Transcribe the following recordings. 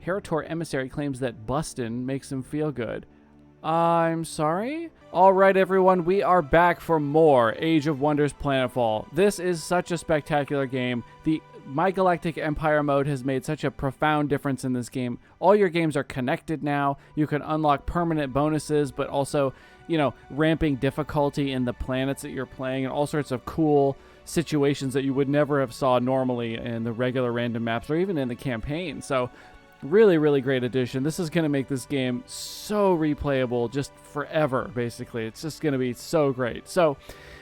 Heritor Emissary claims that bustin' makes him feel good. I'm sorry? Alright everyone, we are back for more Age of Wonders Planetfall. This is such a spectacular game. The My Galactic Empire mode has made such a profound difference in this game. All your games are connected now. You can unlock permanent bonuses, but also, you know, ramping difficulty in the planets that you're playing and all sorts of cool situations that you would never have saw normally in the regular random maps or even in the campaign. So really, really great addition. This is going to make this game so replayable just forever, basically. It's just going to be so great. So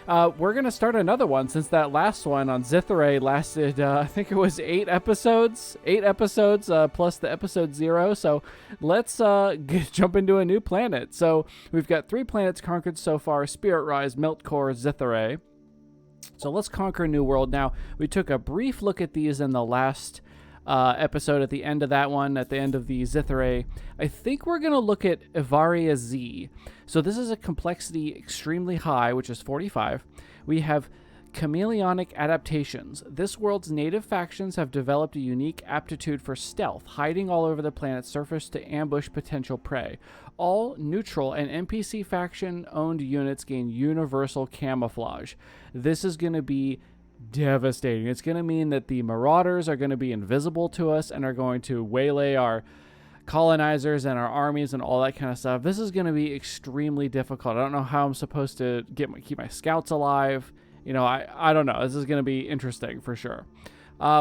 we're going to start another one since that last one on Zithare lasted, I think it was 8 episodes. 8 episodes plus the episode 0. So let's jump into a new planet. So we've got 3 planets conquered so far: Spirit Rise, Meltcore, Zithare. So let's conquer a new world. Now, we took a brief look at these in the last episode at the end of that one, at the end of the Zithare. I think we're going to look at Ivaria Z. So this is a complexity extremely high, which is 45. We have chameleonic adaptations. This world's native factions have developed a unique aptitude for stealth, hiding all over the planet's surface to ambush potential prey. All neutral and NPC faction-owned units gain universal camouflage. This is going to be devastating. It's going to mean that the marauders are going to be invisible to us and are going to waylay our colonizers and our armies and all that kind of stuff. This is going to be extremely difficult. I don't know how I'm supposed to keep my scouts alive. You know, I don't know. This is going to be interesting for sure.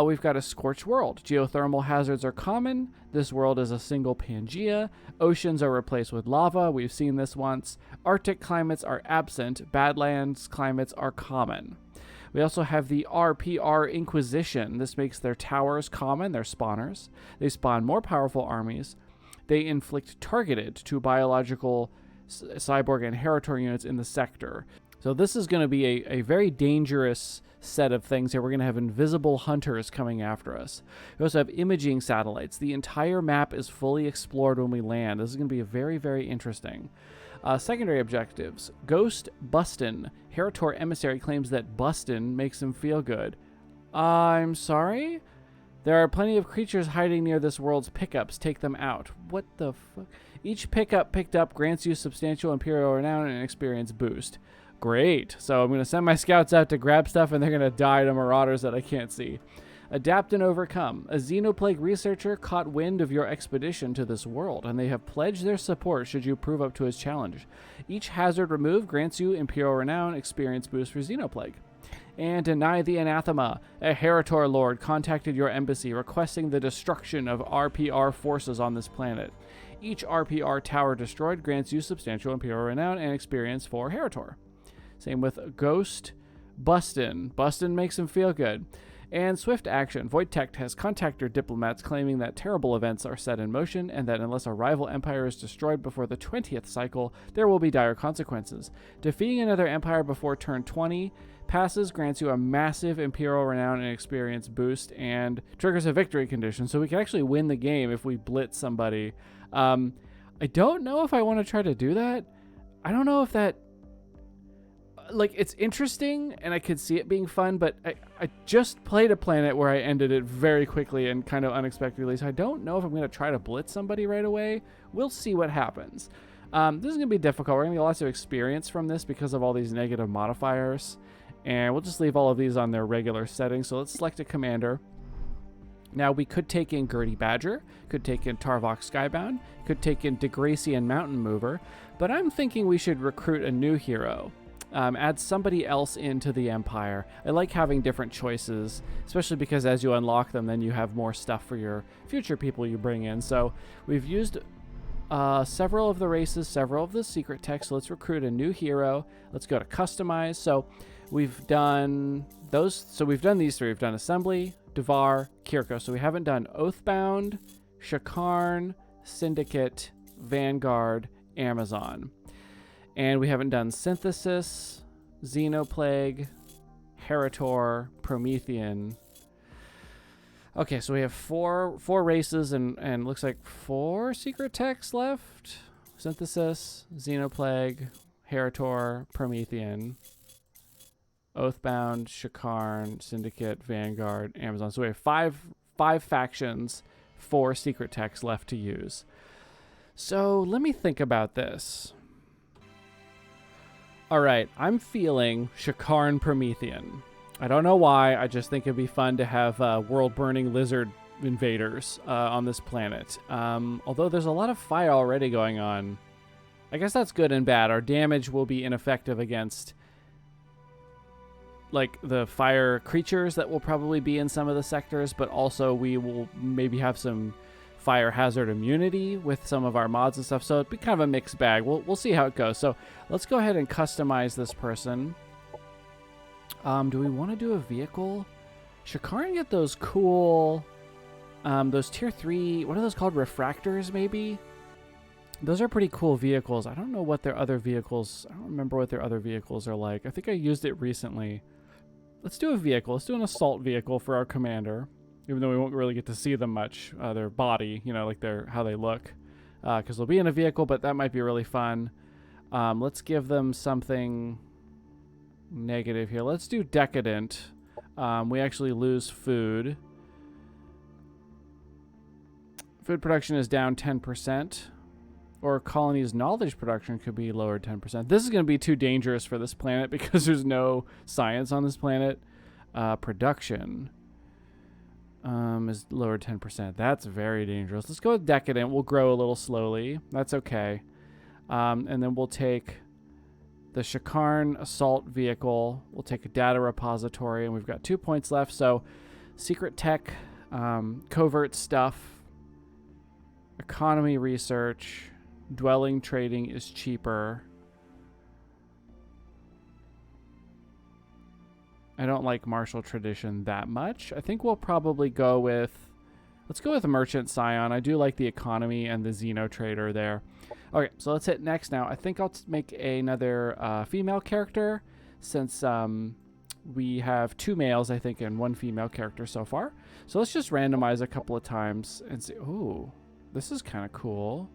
We've got a Scorch World. Geothermal hazards are common. This world is a single Pangea. Oceans are replaced with lava. We've seen this once. Arctic climates are absent. Badlands climates are common. We also have the RPR Inquisition. This makes their towers common, their spawners. They spawn more powerful armies. They inflict targeted to biological, cyborg, and Heritor units in the sector. So this is going to be a very dangerous set of things here. We're going to have invisible hunters coming after us. We also have imaging satellites. The entire map is fully explored when we land. This is going to be very, very interesting. Secondary objectives. Ghost Bustin. Heritor Emissary claims that bustin' makes him feel good. I'm sorry? There are plenty of creatures hiding near this world's pickups. Take them out. What the fuck? Each pickup picked up grants you substantial Imperial renown and experience boost. Great. So I'm going to send my scouts out to grab stuff, and they're going to die to marauders that I can't see. Adapt and overcome. A Xenoplague researcher caught wind of your expedition to this world, and they have pledged their support should you prove up to his challenge. Each hazard removed grants you Imperial Renown experience boost for Xenoplague. And deny the anathema. A Heritor Lord contacted your embassy requesting the destruction of RPR forces on this planet. Each RPR tower destroyed grants you substantial Imperial Renown and experience for Heritor. Same with Ghost Bustin. Bustin makes him feel good. And swift action. Voidtech has contacted diplomats claiming that terrible events are set in motion and that unless a rival empire is destroyed before the 20th cycle, there will be dire consequences. Defeating another empire before turn 20 passes grants you a massive Imperial Renown and experience boost and triggers a victory condition, so we can actually win the game if we blitz somebody. I don't know if I want to try to do that. I don't know if that... Like, it's interesting, and I could see it being fun, but I just played a planet where I ended it very quickly and kind of unexpectedly, so I don't know if I'm going to try to blitz somebody right away. We'll see what happens. This is going to be difficult. We're going to get lots of experience from this because of all these negative modifiers, and we'll just leave all of these on their regular settings. So let's select a commander. Now, we could take in Gertie Badger, could take in Tarvok Skybound, could take in Degracian Mountain Mover, but I'm thinking we should recruit a new hero. Add somebody else into the Empire. I like having different choices, especially because as you unlock them, then you have more stuff for your future people you bring in. So we've used several of the races, several of the secret texts. So let's recruit a new hero. Let's go to customize. So we've done those. So we've done these 3. We've done Assembly, Devar, Kirko. So we haven't done Oathbound, Shakarn, Syndicate, Vanguard, Amazon. And we haven't done Synthesis, Xenoplague, Heritor, Promethean. Okay, so we have four races and looks like 4 secret texts left. Synthesis, Xenoplague, Heritor, Promethean, Oathbound, Shakarn, Syndicate, Vanguard, Amazon. So we have five factions, 4 secret techs left to use. So let me think about this. All right, I'm feeling Shakarn Promethean. I don't know why. I just think it'd be fun to have world-burning lizard invaders on this planet. Although there's a lot of fire already going on. I guess that's good and bad. Our damage will be ineffective against like the fire creatures that will probably be in some of the sectors, but also we will maybe have some fire hazard immunity with some of our mods and stuff. So it'd be kind of a mixed bag. We'll see how it goes. So let's go ahead and customize this person. Do we want to do a vehicle? Shakarn get those cool, those tier 3, what are those called? Refractors, maybe? Those are pretty cool vehicles. I don't know what their other vehicles, I don't remember what their other vehicles are like. I think I used it recently. Let's do a vehicle. Let's do an assault vehicle for our commander, even though we won't really get to see them much, their body, you know, like how they look, because they'll be in a vehicle, but that might be really fun. Let's give them something negative here. Let's do decadent. We actually lose food. Food production is down 10%. Or colony's knowledge production could be lowered 10%. This is going to be too dangerous for this planet because there's no science on this planet. Production is lowered 10%. That's very dangerous. Let's go with decadent. We'll grow a little slowly. That's okay. And then we'll take the Shakarn assault vehicle. We'll take a data repository, and we've got 2 points left. So secret tech, covert stuff, economy research, dwelling trading is cheaper. I don't like martial tradition that much. I think we'll probably go with, let's go with merchant scion. I do like the economy and the xeno trader there. Okay, so let's hit next now. I think I'll make another female character since we have 2 males, I think, and 1 female character so far. So let's just randomize a couple of times and see. Ooh, this is kind of cool.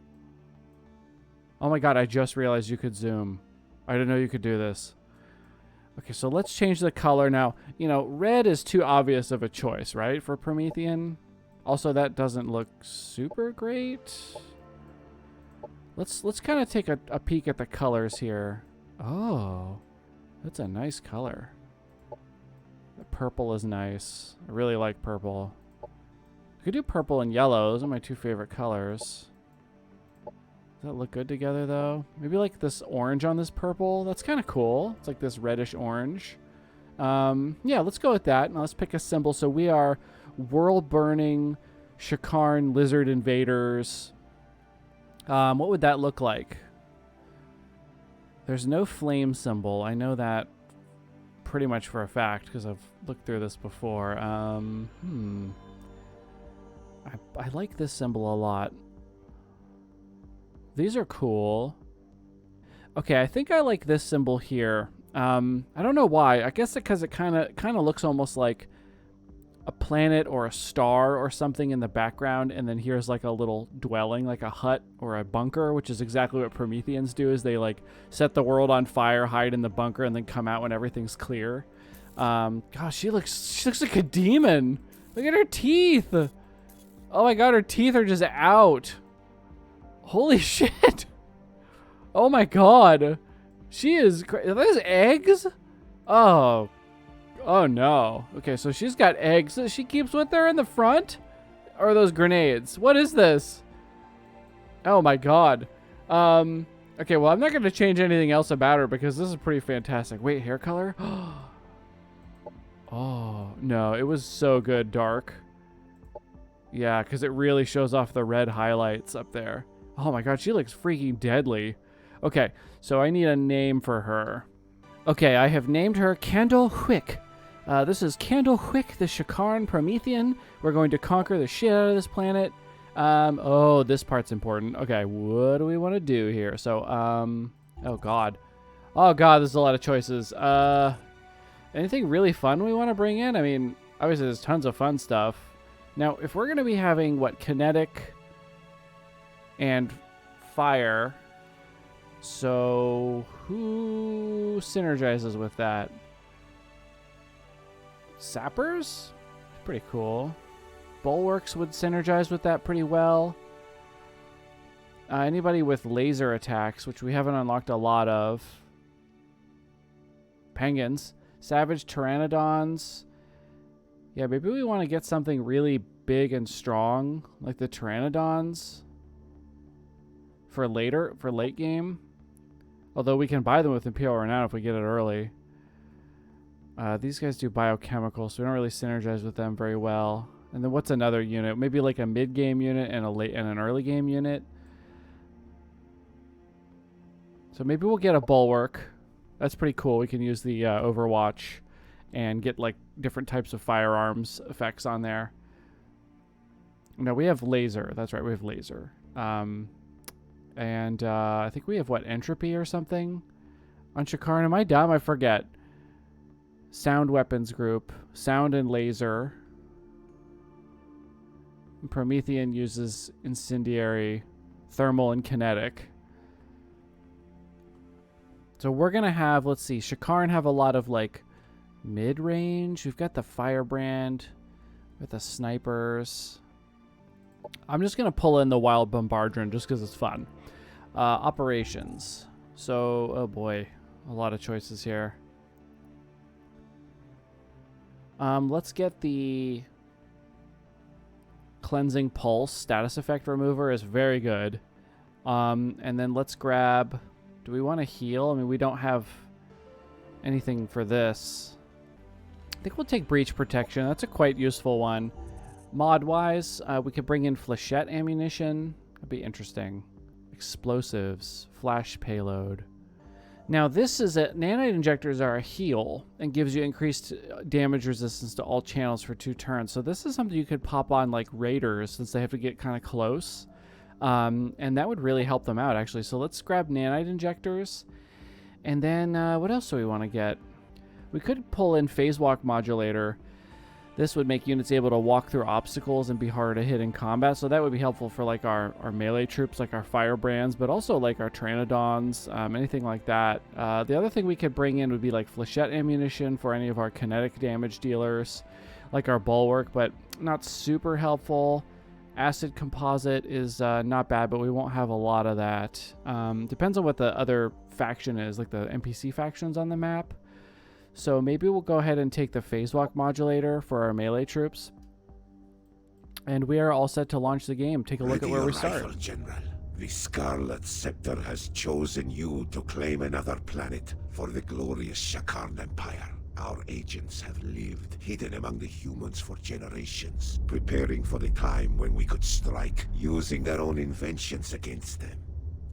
Oh my god, I just realized you could zoom. I didn't know you could do this. Okay, so let's change the color now. You know, red is too obvious of a choice, right, for Promethean? Also, that doesn't look super great. Let's kind of take a peek at the colors here. Oh, that's a nice color. The purple is nice. I really like purple. I could do purple and yellow. Those are my 2 favorite colors. Does that look good together, though? Maybe like this orange on this purple. That's kind of cool. It's like this reddish orange. Yeah, let's go with that. Now let's pick a symbol. So we are world-burning Shakarn lizard invaders. What would that look like? There's no flame symbol. I know that pretty much for a fact because I've looked through this before. I like this symbol a lot. These are cool. Okay, I think I like this symbol here. I don't know why. I guess because it kind of looks almost like a planet or a star or something in the background, and then here's like a little dwelling, like a hut or a bunker, which is exactly what Prometheans do. Is they like set the world on fire, hide in the bunker, and then come out when everything's clear. Gosh, she looks like a demon. Look at her teeth. Oh my god, her teeth are just out. Holy shit. Oh my god. She is are those eggs? Oh no. Okay, so she's got eggs that she keeps with her in the front? Or are those grenades? What is this? Oh my god. Okay, well, I'm not going to change anything else about her because this is pretty fantastic. Wait, hair color? Oh, no. It was so good, dark. Yeah, because it really shows off the red highlights up there. Oh my god, she looks freaking deadly. Okay, so I need a name for her. Okay, I have named her Candle Hwick. This is Candle Hwick, the Shakarn Promethean. We're going to conquer the shit out of this planet. Oh, this part's important. Okay, what do we want to do here? So, oh god. Oh god, there's a lot of choices. Anything really fun we want to bring in? I mean, obviously there's tons of fun stuff. Now, if we're going to be having, what, kinetic and fire, so who synergizes with that? Sappers? Pretty cool. bulwarks would synergize with that pretty well. Anybody with laser attacks, which we haven't unlocked a lot of. Penguins. Savage pteranodons. Yeah, maybe we want to get something really big and strong, like the pteranodons. For late game. Although we can buy them with Imperial Renown if we get it early. These guys do biochemical, so we don't really synergize with them very well. And then what's another unit? Maybe like a mid-game unit and an early-game unit. So maybe we'll get a bulwark. That's pretty cool. We can use the Overwatch and get like different types of firearms effects on there. No, we have laser. That's right, we have laser. And I think we have, what, entropy or something? On Shakaran, am I dumb? I forget. Sound weapons group. Sound and laser. And Promethean uses incendiary, thermal, and kinetic. So we're going to have, let's see, Shakaran have a lot of, like, mid-range. We've got the Firebrand with the snipers. I'm just going to pull in the Wild Bombardron just because it's fun. Operations. So, oh boy, a lot of choices here. Let's get the Cleansing Pulse. Status effect remover is very good. And then let's grab... Do we want to heal? I mean, we don't have anything for this. I think we'll take Breach Protection. That's a quite useful one. Mod-wise, we could bring in Flechette ammunition. That'd be interesting. Explosives. Flash payload. Now, this is a... Nanite injectors are a heal and gives you increased damage resistance to all channels for 2 turns. So this is something you could pop on, like, raiders, since they have to get kind of close. And that would really help them out, actually. So let's grab nanite injectors. And then, what else do we want to get? We could pull in phase walk modulator. This would make units able to walk through obstacles and be harder to hit in combat. So that would be helpful for, like, our melee troops, like our firebrands, but also, like, our pteranodons, anything like that. The other thing we could bring in would be, like, flechette ammunition for any of our kinetic damage dealers, like our bulwark, but not super helpful. Acid composite is not bad, but we won't have a lot of that. Depends on what the other faction is, like the NPC factions on the map. So maybe we'll go ahead and take the phase walk modulator for our melee troops. And we are all set to launch the game. Take a look at where we start. General. The Scarlet Scepter has chosen you to claim another planet for the glorious Shakarn Empire. Our agents have lived hidden among the humans for generations, preparing for the time when we could strike, using their own inventions against them.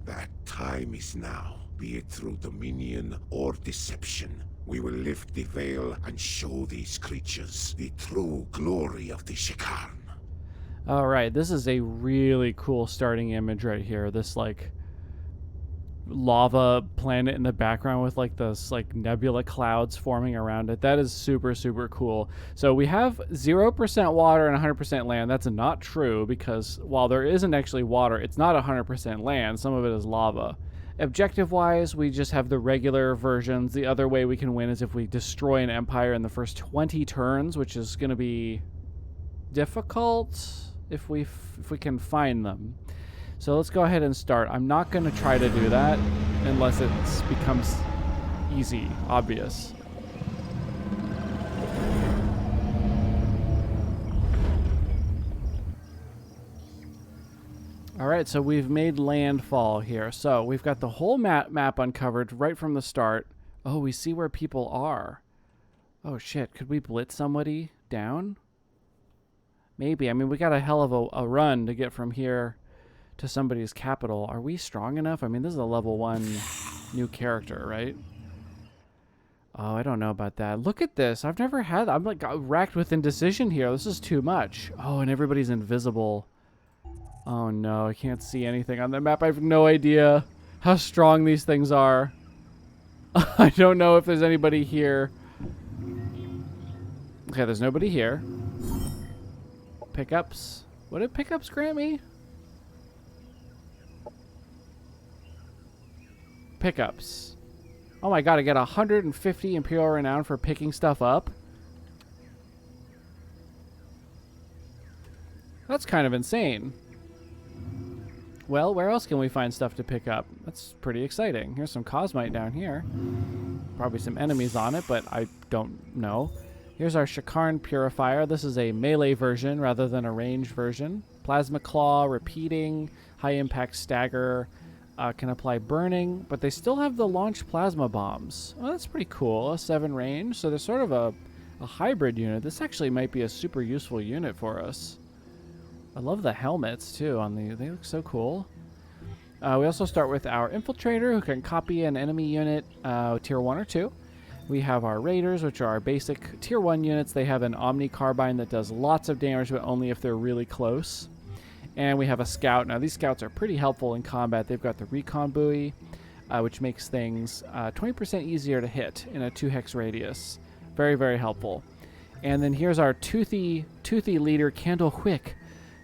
That time is now, be it through dominion or deception. We will lift the veil and show these creatures the true glory of the Shakarn. All right, this is a really cool starting image right here. This, like, lava planet in the background with, like, those, like, nebula clouds forming around it. That is super, super cool. So we have 0% water and 100% land. That's not true, because while there isn't actually water, it's not 100% land. Some of it is lava. Objective-wise, we just have the regular versions. The other way we can win is if we destroy an empire in the first 20 turns, which is going to be difficult if we can find them. So let's go ahead and start. I'm not going to try to do that unless it becomes easy, obvious. All right, so we've made landfall here. So we've got the whole map uncovered right from the start. Oh, we see where people are. Oh, shit. Could we blitz somebody down? Maybe. I mean, we got a hell of a run to get from here to somebody's capital. Are we strong enough? I mean, this is a level 1 new character, right? Oh, I don't know about that. Look at this. I've never had... I'm like racked with indecision here. This is too much. Oh, and everybody's invisible. Oh no, I can't see anything on the map. I have no idea how strong these things are. I don't know if there's anybody here. Okay, there's nobody here. Pickups. What did pickups grant me? Pickups. Oh my god, I get 150 Imperial Renown for picking stuff up. That's kind of insane. Well, where else can we find stuff to pick up? That's pretty exciting. Here's some Cosmite down here. Probably some enemies on it, but I don't know. Here's our Shakarn Purifier. This is a melee version rather than a ranged version. Plasma Claw, repeating, high impact stagger, can apply burning, but they still have the launch plasma bombs. Oh, that's pretty cool. A 7 range, so they're sort of a hybrid unit. This actually might be a super useful unit for us. I love the helmets too on they look so cool. We also start with our Infiltrator, who can copy an enemy unit tier 1 or 2. We have our Raiders, which are our basic tier 1 units. They have an Omni Carbine that does lots of damage, but only if they're really close. And we have a Scout. Now, these Scouts are pretty helpful in combat. They've got the Recon Buoy, which makes things 20% easier to hit in a 2-hex radius. Very, very helpful. And then here's our toothy leader, Candlewick,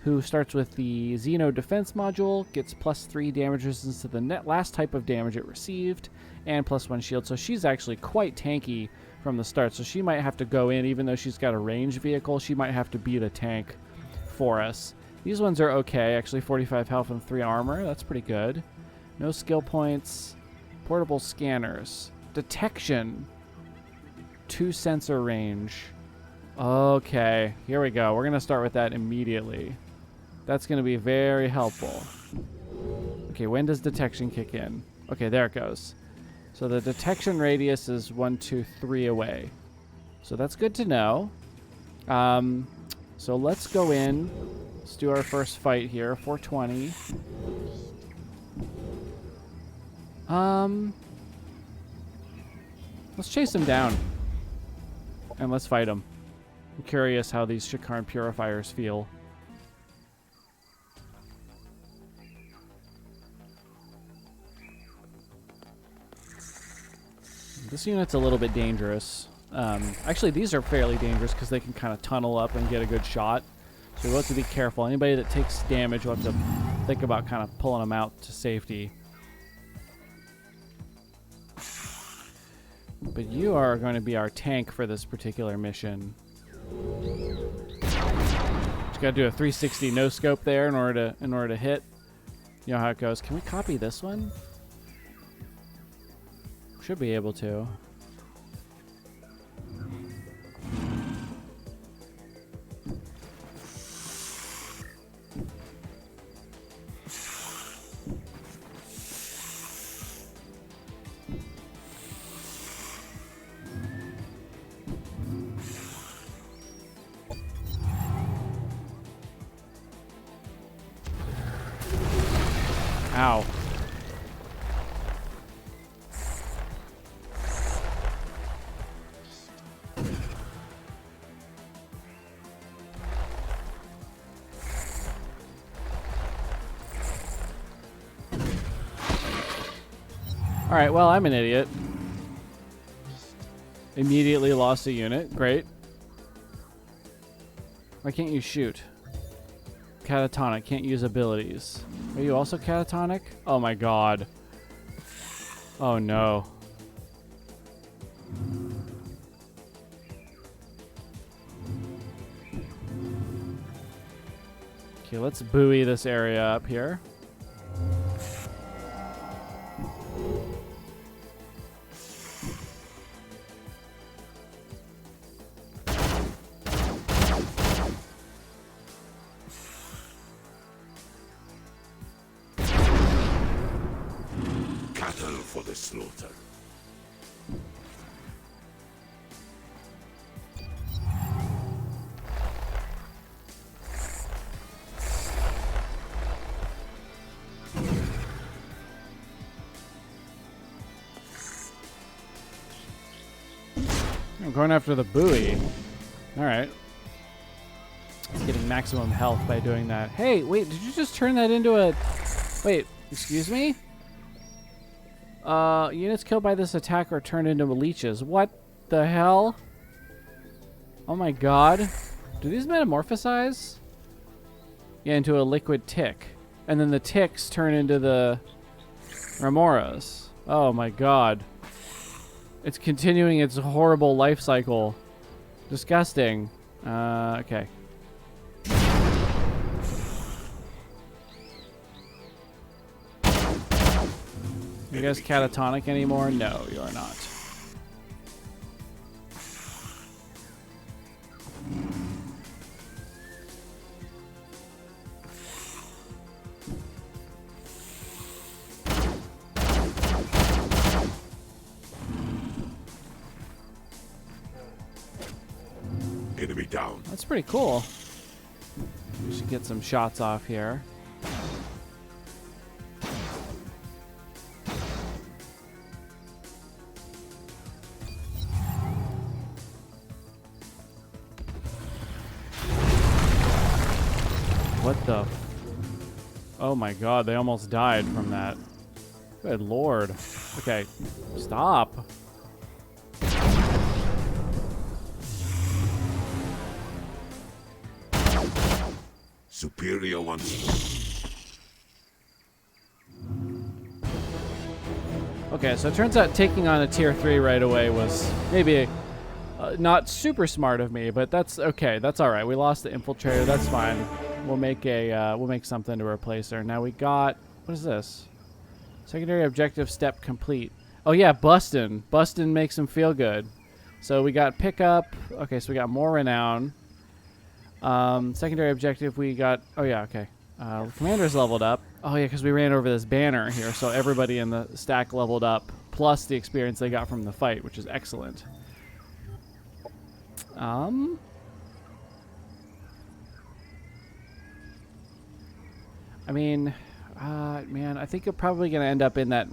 who starts with the Xeno Defense Module, gets +3 damage resistance to the last type of damage it received, and +1 shield. So she's actually quite tanky from the start. So she might have to go in, even though she's got a ranged vehicle, she might have to beat a tank for us. These ones are okay, actually 45 health and 3 armor. That's pretty good. No skill points. Portable scanners. Detection. 2 sensor range. Okay, here we go. We're going to start with that immediately. That's going to be very helpful. Okay, when does detection kick in? Okay, there it goes. So the detection radius is 1, 2, 3 away. So that's good to know. So let's go in. Let's do our first fight here. 420. Let's chase him down. And let's fight him. I'm curious how these Shakarn Purifiers feel. This unit's a little bit dangerous. Actually, these are fairly dangerous because they can kind of tunnel up and get a good shot. So we'll have to be careful. Anybody that takes damage will have to think about kind of pulling them out to safety. But you are going to be our tank for this particular mission. Just got to do a 360 no scope there in order to hit. You know how it goes. Can we copy this one? Should be able to. Ow. Alright, well, I'm an idiot. Immediately lost a unit. Great. Why can't you shoot? Catatonic. Can't use abilities. Are you also catatonic? Oh my god. Oh no. Okay, let's buoy this area up here. For the slaughter. I'm going after the buoy. Alright. Getting maximum health by doing that. Hey, wait, did you just turn that into a... Wait, excuse me? Units killed by this attack are turned into leeches. What the hell? Oh my god. Do these metamorphosize? Yeah, into a liquid tick. And then the ticks turn into the remoras. Oh my god. It's continuing its horrible life cycle. Disgusting. Okay. You guys catatonic anymore? No, you are not. Enemy down. That's pretty cool. We should get some shots off here. What the? Oh my god, they almost died from that. Good lord. Okay, stop. Superior once more. Okay, so it turns out taking on a tier 3 right away was maybe not super smart of me, but that's okay. That's all right. We lost the Infiltrator. That's fine. We'll make something to replace her. Now we got, what is this? Secondary objective step complete. Oh yeah, Bustin'. Bustin' makes him feel good. So we got pickup. Okay, so we got more renown. Secondary objective we got, oh yeah, okay. Commander's leveled up. Oh yeah, because we ran over this banner here, so everybody in the stack leveled up, plus the experience they got from the fight, which is excellent. I mean, man, I think you're probably going to end up in that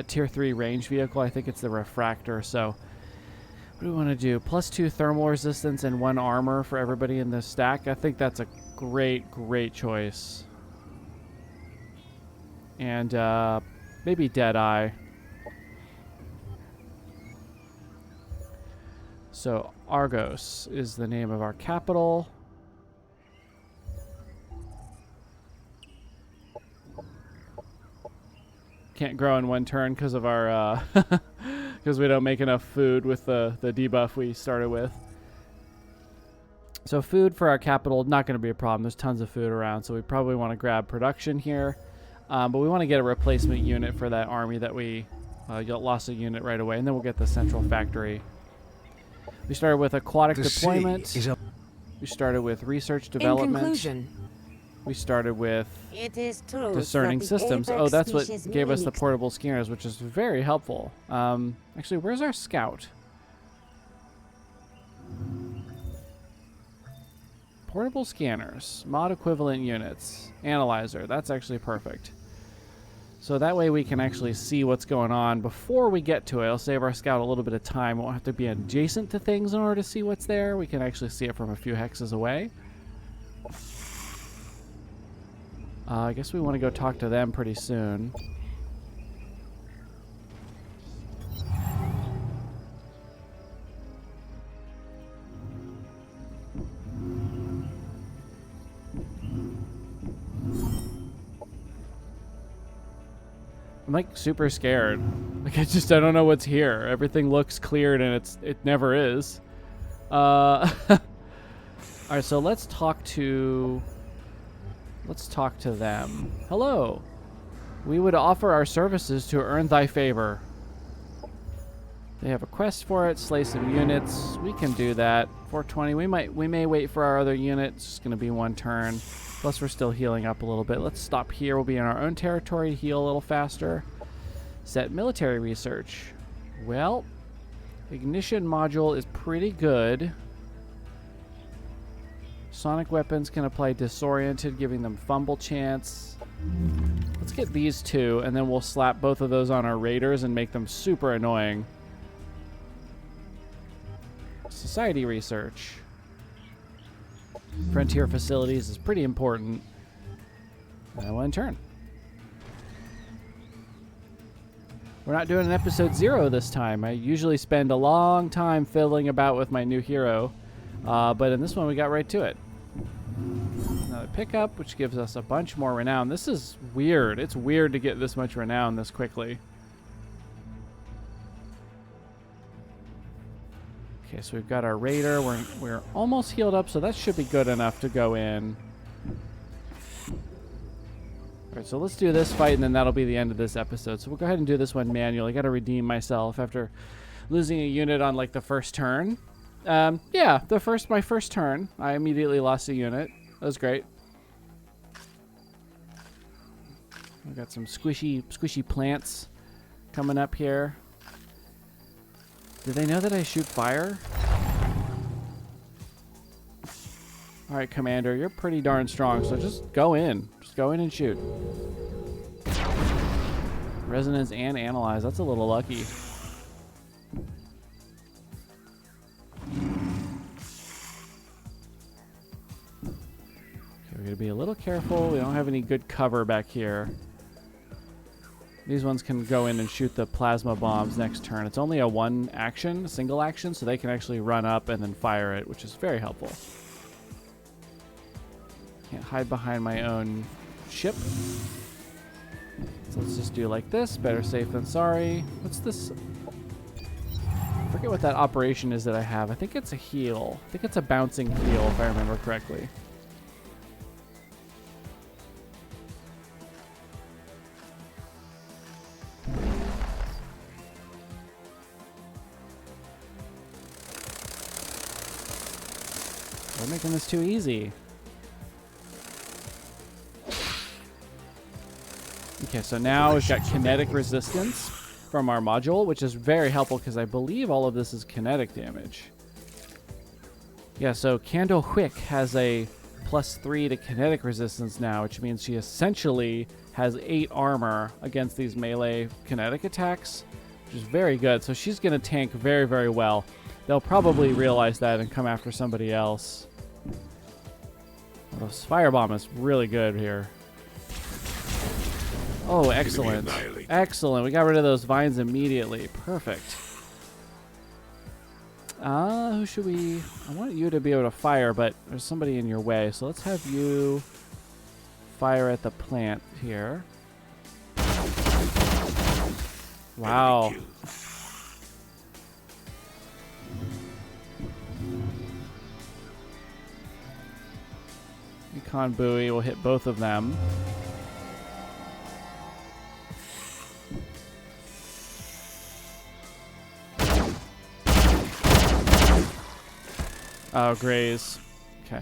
tier 3 ranged vehicle. I think it's the Refractor, so what do we want to do? +2 thermal resistance and 1 armor for everybody in the stack. I think that's a great, great choice. And maybe Deadeye. So Argos is the name of our capital. Can't grow in one turn because of our because we don't make enough food with the debuff we started with. So food for our capital, not going to be a problem. There's tons of food around, so we probably want to grab production here. But we want to get a replacement unit for that army that we lost a unit right away, and then we'll get the central factory. We started with aquatic deployment. We started with research development. In conclusion, we started with it is true discerning that the systems. apex Oh, that's what species gave us the mimics portable scanners, which is very helpful. Actually, where's our scout? Portable scanners, mod equivalent units, analyzer. That's actually perfect. So that way we can actually see what's going on before we get to it. It'll save our scout a little bit of time. We won't have to be adjacent to things in order to see what's there. We can actually see it from a few hexes away. I guess we want to go talk to them pretty soon. I'm like super scared. Like I don't know what's here. Everything looks cleared and it never is. All right, so let's talk to them. Hello. We would offer our services to earn thy favor. They have a quest for it. Slay some units. We can do that. 420. We may wait for our other unit. It's just going to be one turn. Plus we're still healing up a little bit. Let's stop here. We'll be in our own territory to heal a little faster. Set military research. Well, ignition module is pretty good. Sonic weapons can apply disoriented, giving them fumble chance. Let's get these two, and then we'll slap both of those on our raiders and make them super annoying. Society research. Frontier facilities is pretty important. And one turn. We're not doing an episode 0 this time. I usually spend a long time fiddling about with my new hero. But in this one, we got right to it. Another pickup, which gives us a bunch more renown. This is weird. It's weird to get this much renown this quickly. Okay, so we've got our raider. We're almost healed up, so that should be good enough to go in. Alright, so let's do this fight, and then that'll be the end of this episode. So we'll go ahead and do this one manually. I gotta redeem myself after losing a unit on, like, the first turn. Yeah, my first turn, I immediately lost a unit. That was great. We got some squishy plants coming up here. Do they know that I shoot fire? Alright, Commander, you're pretty darn strong, so just go in. Just go in and shoot. Resonance and Analyze. That's a little lucky. Okay, we're going to be a little careful. We don't have any good cover back here. These ones can go in and shoot the plasma bombs next turn. It's only a single action, so they can actually run up and then fire it, which is very helpful. Can't hide behind my own ship. So let's just do like this. Better safe than sorry. What's this? I forget what that operation is that I have. I think it's a heal. I think it's a bouncing heal, if I remember correctly. We're making this too easy. Okay, so now we've got kinetic resistance from our module, which is very helpful because I believe all of this is kinetic damage. Yeah, so Candlewick has a +3 to kinetic resistance now, which means she essentially has 8 armor against these melee kinetic attacks, which is very good. So she's going to tank very, very well. They'll probably realize that and come after somebody else. Oh, this firebomb is really good here. Oh, excellent. Excellent. We got rid of those vines immediately. Perfect. Who should we... I want you to be able to fire, but there's somebody in your way. So let's have you fire at the plant here. Wow. Recon buoy will hit both of them. Oh, graze. Okay.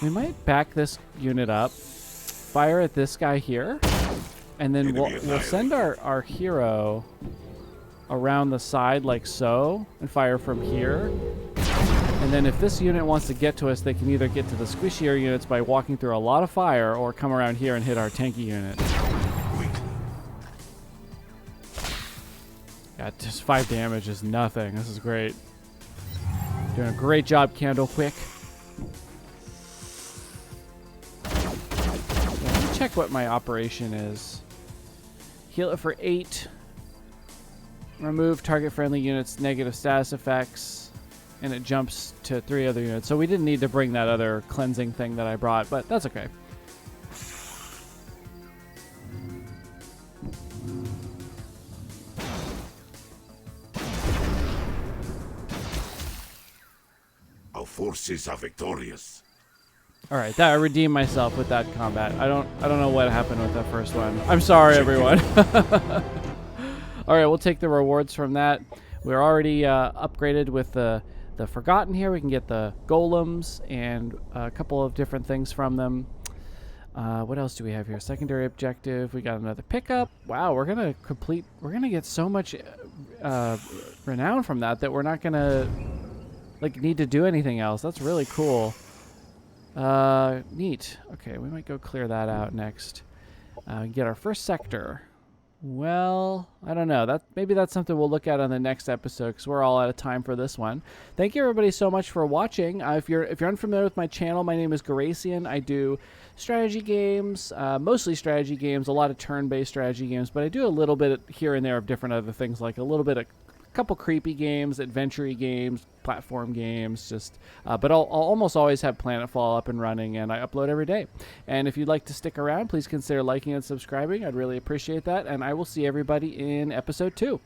We might back this unit up, fire at this guy here, and then we'll send our hero around the side like so, and fire from here. And then if this unit wants to get to us, they can either get to the squishier units by walking through a lot of fire, or come around here and hit our tanky unit. Yeah, just 5 damage is nothing. This is great. Doing a great job, Candlewick. Yeah, let me check what my operation is. Heal it for 8. Remove target friendly units' negative status effects. And it jumps to 3 other units. So we didn't need to bring that other cleansing thing that I brought, but that's okay. Our forces are victorious. All right, I redeemed myself with that combat. I don't know what happened with that first one. I'm sorry, everyone. All right, we'll take the rewards from that. We're already upgraded with the Forgotten here. We can get the golems and a couple of different things from them. What else do we have here? Secondary objective. We got another pickup. Wow, we're gonna get so much renown from that we're not gonna need to do anything else. That's really cool. Neat. Okay, we might go clear that out next. Get our first sector. Well, I don't know. Maybe that's something we'll look at on the next episode, because we're all out of time for this one. Thank you, everybody, so much for watching. If you're unfamiliar with my channel, my name is Garacian. I do strategy games, mostly strategy games, a lot of turn-based strategy games, but I do a little bit here and there of different other things, like a little bit of couple creepy games, adventure-y games, platform games, but I'll almost always have Planetfall up and running, and I upload every day. And if you'd like to stick around, please consider liking and subscribing. I'd really appreciate that, and I will see everybody in episode 2.